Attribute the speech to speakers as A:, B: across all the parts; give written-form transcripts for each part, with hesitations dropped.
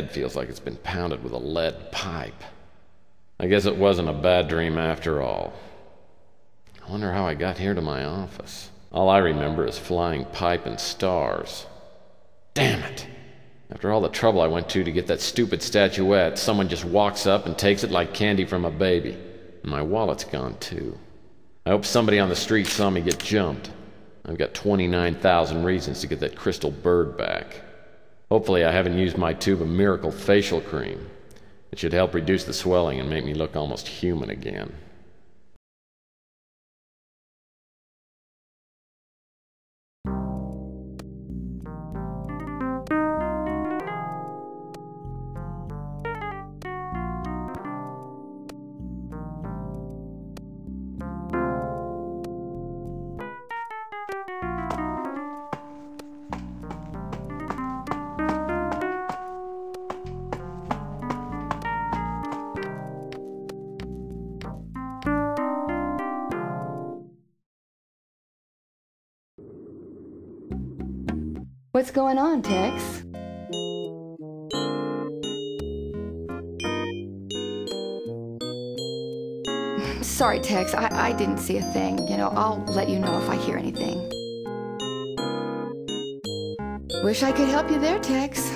A: head feels like it's been pounded with a lead pipe. I guess it wasn't a bad dream after all. I wonder how I got here to my office. All I remember is flying pipe and stars. Damn it! After all the trouble I went to get that stupid statuette, someone just walks up and takes it like candy from a baby. And my wallet's gone too. I hope somebody on the street saw me get jumped. I've got 29,000 reasons to get that crystal bird back. Hopefully I haven't used my tube of miracle facial cream. It should help reduce the swelling and make me look almost human again.
B: What's going on, Tex? Sorry, Tex, I didn't see a thing. You know, I'll let you know if I hear anything. Wish I could help you there, Tex.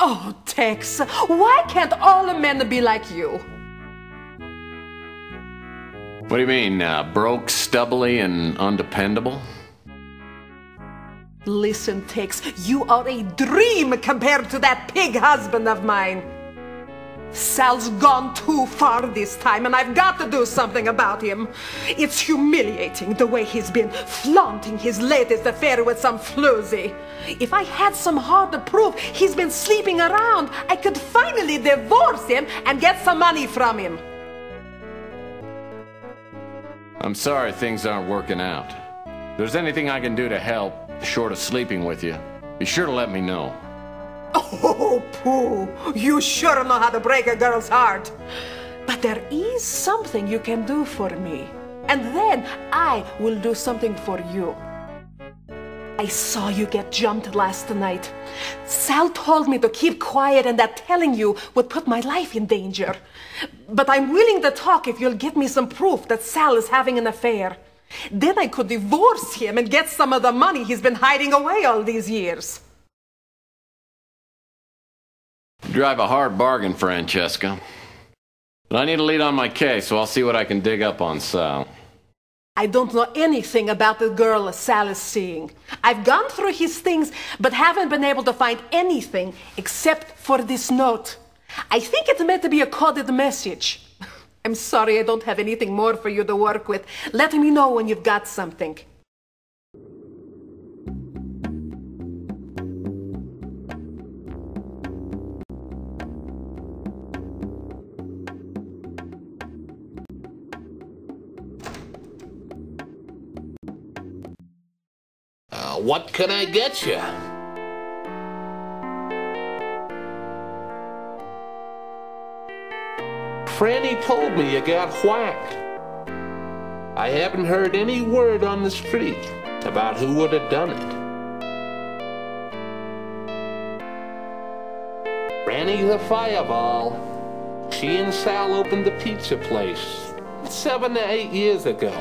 C: Oh, Tex, why can't all the men be like you?
A: What do you mean, broke, stubbly, and undependable?
C: Listen, Tex, you are a dream compared to that pig husband of mine. Sal's gone too far this time, and I've got to do something about him. It's humiliating the way he's been flaunting his latest affair with some floozy. If I had some hard proof he's been sleeping around, I could finally divorce him and get some money from him.
A: I'm sorry things aren't working out. If there's anything I can do to help, short of sleeping with you, be sure to let me know.
C: Oh, Pooh, you sure know how to break a girl's heart. But there is something you can do for me, and then I will do something for you. I saw you get jumped last night. Sal told me to keep quiet and that telling you would put my life in danger. But I'm willing to talk if you'll get me some proof that Sal is having an affair. Then I could divorce him and get some of the money he's been hiding away all these years.
A: You drive a hard bargain, Francesca. But I need a lead on my case, so I'll see what I can dig up on Sal.
C: I don't know anything about the girl Sal is seeing. I've gone through his things, but haven't been able to find anything except for this note. I think it's meant to be a coded message. I'm sorry I don't have anything more for you to work with. Let me know when you've got something.
D: What can I get you? Franny told me you got whacked. I haven't heard any word on the street about who would have done it. Franny's a fireball. She and Sal opened the pizza place 7 to 8 years ago,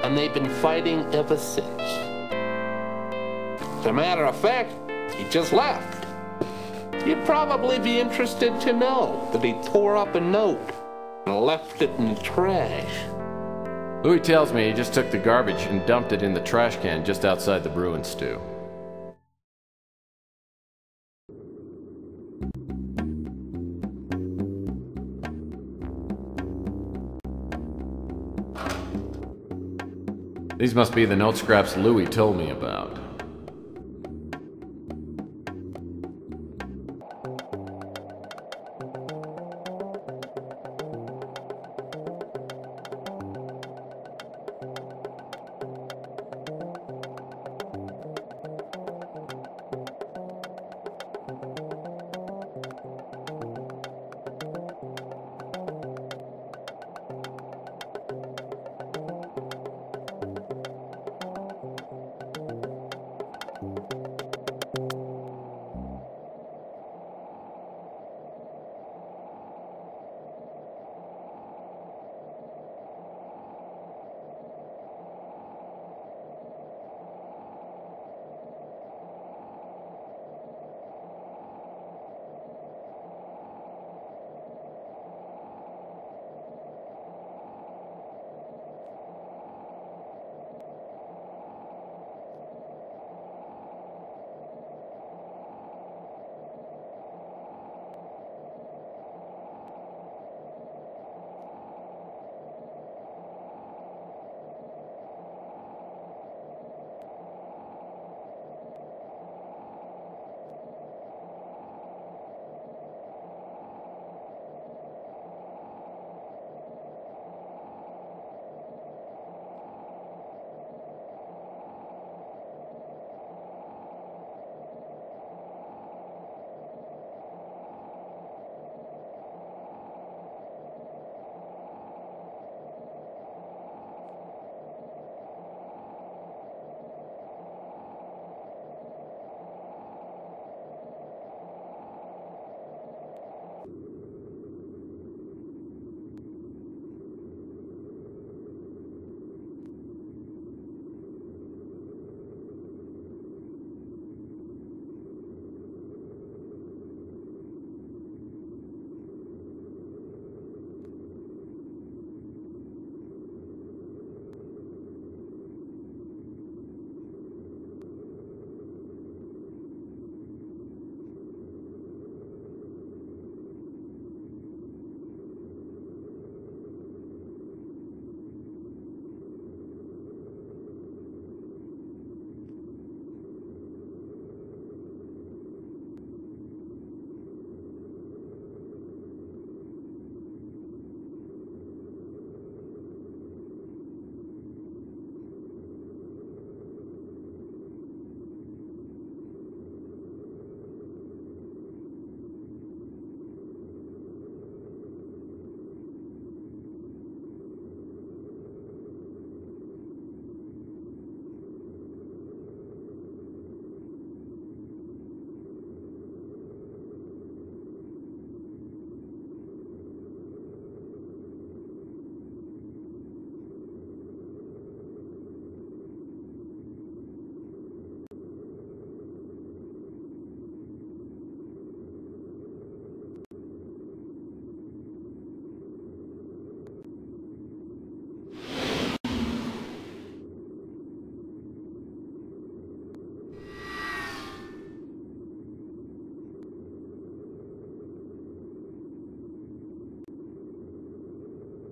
D: and they've been fighting ever since. As a matter of fact, he just left. You'd probably be interested to know that he tore up a note and left it in the trash.
A: Louis tells me he just took the garbage and dumped it in the trash can just outside the Bruin stew. These must be the note scraps Louis told me about.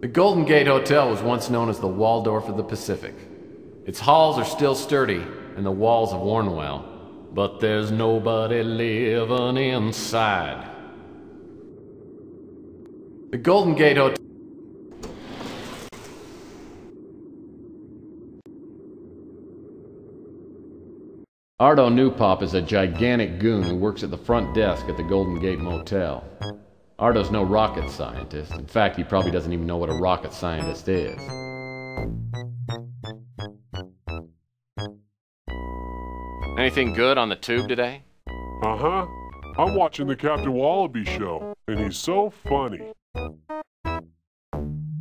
A: The Golden Gate Hotel was once known as the Waldorf of the Pacific. Its halls are still sturdy, and the walls have worn well, but there's nobody living inside. The Golden Gate Hotel. Ardo Newpop is a gigantic goon who works at the front desk at the Golden Gate Motel. Ardo's no rocket scientist. In fact, he probably doesn't even know what a rocket scientist is. Anything good on the tube today?
E: Uh-huh. I'm watching the Captain Wallaby show, and he's so funny.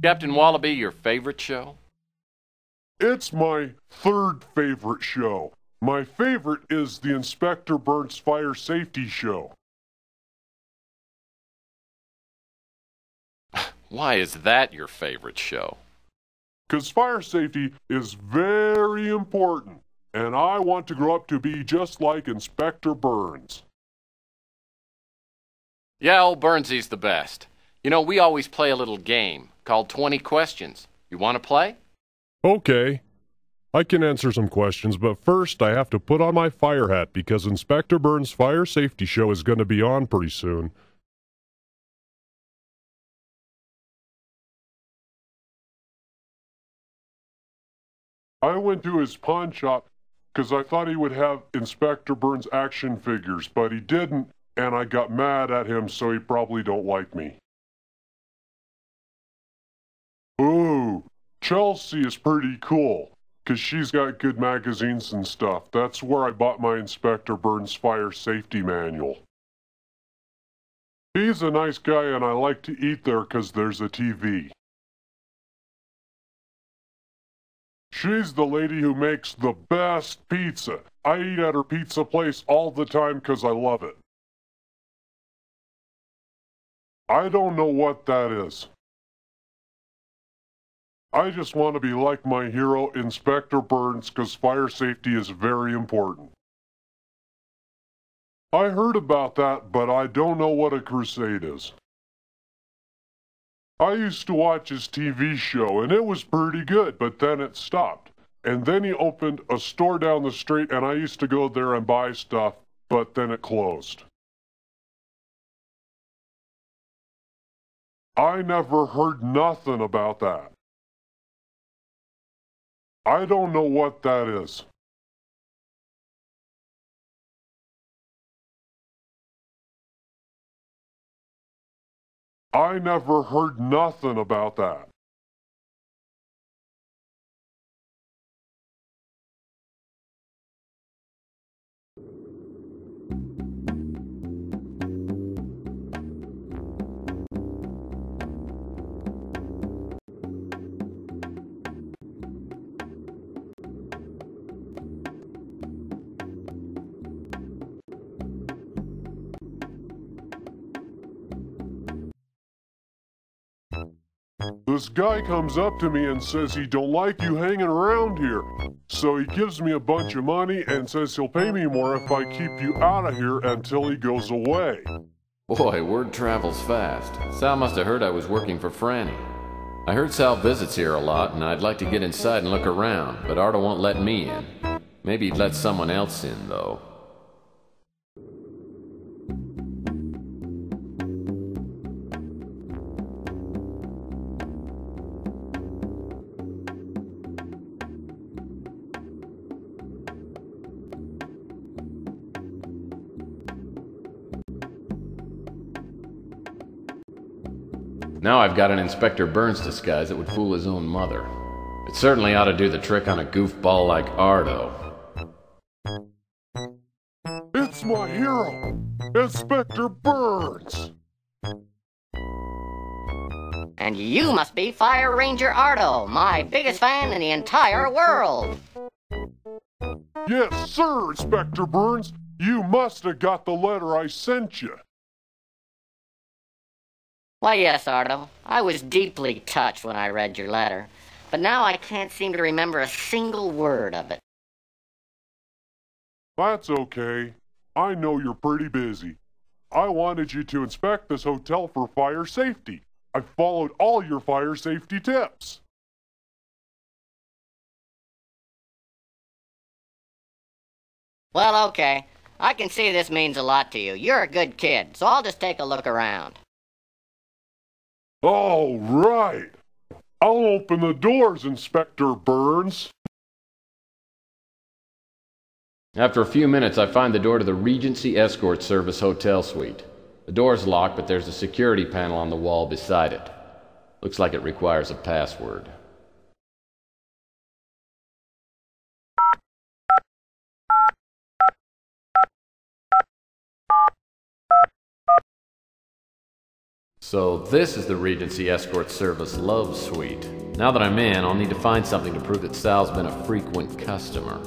A: Captain Wallaby, your favorite show?
E: It's my third favorite show. My favorite is the Inspector Burns Fire Safety Show.
A: Why is that your favorite show?
E: 'Cause fire safety is very important, and I want to grow up to be just like Inspector Burns.
A: Yeah, old Burnsy's the best. You know, we always play a little game called 20 Questions. You want to play?
E: Okay. I can answer some questions, but first I have to put on my fire hat because Inspector Burns' Fire Safety Show is going to be on pretty soon. I went to his pawn shop because I thought he would have Inspector Burns action figures, but he didn't, and I got mad at him, so he probably don't like me. Ooh, Chelsea is pretty cool. 'Cause she's got good magazines and stuff. That's where I bought my Inspector Burns Fire Safety Manual. He's a nice guy and I like to eat there 'cause there's a TV. She's the lady who makes the best pizza. I eat at her pizza place all the time 'cause I love it. I don't know what that is. I just want to be like my hero, Inspector Burns, 'cause fire safety is very important. I heard about that, but I don't know what a crusade is. I used to watch his TV show, and it was pretty good, but then it stopped. And then he opened a store down the street, and I used to go there and buy stuff, but then it closed. I never heard nothing about that. I don't know what that is. I never heard nothing about that. This guy comes up to me and says he don't like you hanging around here. So he gives me a bunch of money and says he'll pay me more if I keep you out of here until he goes away.
A: Boy, word travels fast. Sal must have heard I was working for Franny. I heard Sal visits here a lot, and I'd like to get inside and look around, but Arda won't let me in. Maybe he'd let someone else in, though. Now I've got an Inspector Burns disguise that would fool his own mother. It certainly ought to do the trick on a goofball like Ardo.
E: It's my hero, Inspector Burns!
F: And you must be Fire Ranger Ardo, my biggest fan in the entire world.
E: Yes, sir, Inspector Burns. You must have got the letter I sent you.
F: Why, yes, Ardo. I was deeply touched when I read your letter, but now I can't seem to remember a single word of it.
E: That's okay. I know you're pretty busy. I wanted you to inspect this hotel for fire safety. I followed all your fire safety tips.
F: Well, okay. I can see this means a lot to you. You're a good kid, so I'll just take a look around.
E: All right. I'll open the doors, Inspector Burns.
A: After a few minutes, I find the door to the Regency Escort Service Hotel Suite. The door's locked, but there's a security panel on the wall beside it. Looks like it requires a password. So this is the Regency Escort Service Love Suite. Now that I'm in, I'll need to find something to prove that Sal's been a frequent customer.